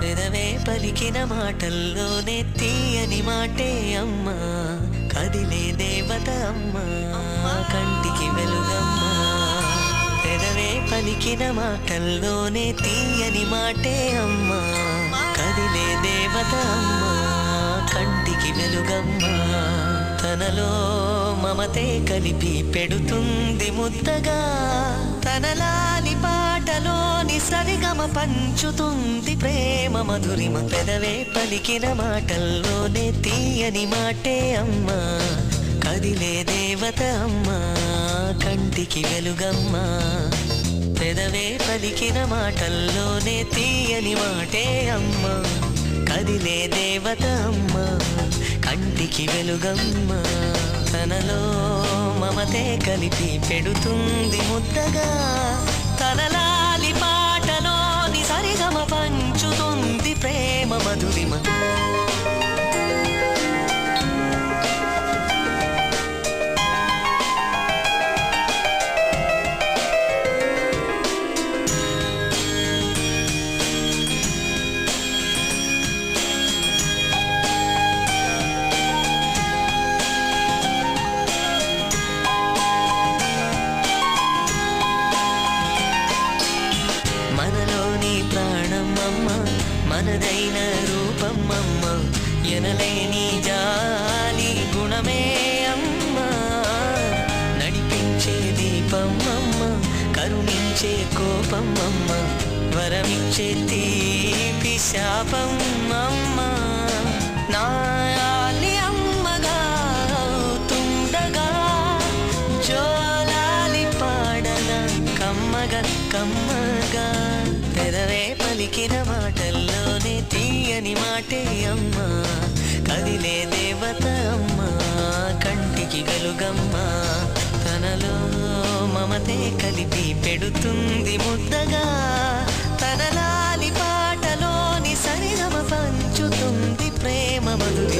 పెదవే పలికిన మాటల్లోనే తీయని మాటే అమ్మా, కదిలే దేవత అమ్మా, కంటికి వెలుగమ్మా. పెదవే పలికిన మాటల్లోనే తీయని మాటే అమ్మా, కదిలే దేవత అమ్మా, కంటికి వెలుగమ్మా. తనలో మమతే కలిపి పెడుతుంది ముద్దగా, తనలాలి పాటలోని సరిగమ పంచుతుంది ప్రేమ మధురిమ. పెదవే పలికిన మాటల్లోనే తీయని మాటే అమ్మా, కదిలే దేవత అమ్మా, కంటికి వెలుగమ్మా. పెదవే పలికిన మాటల్లోనే తీయని మాటే అమ్మా, కదిలే దేవత అమ్మా, కంటికి వెలుగమ్మా. తనలో మమతే కలిపి పెడుతుంది ముద్దగా, తనలాలి పాటలోని సరిగమ పంచుతుంది ప్రేమ మధురిమ. మనలోని ప్రాణమమ్మ, మనదైన రూపమమ్మ, ఎనలేని జాలి గుణమే అమ్మ. నడిపించే దీపమమ్మ, కరుణించే కోపమమ్మ, వరమిచ్చే తీపి శాపమమ్మ. నాయాలి అమ్మగా అవుతుండగా, జోలాలి పాడన కమ్మగా కమ్మగా. పెదవే పలికిన మాటల్లోనే తీయని మాటే అమ్మా, కదిలే దేవత అమ్మా, కంటికి వెలుగమ్మా. తనలో మమతే కలిపి పెడుతుంది ముద్దగా, తనలాలి పాటలోని సరిగమ పంచుతుంది ప్రేమ మధురి.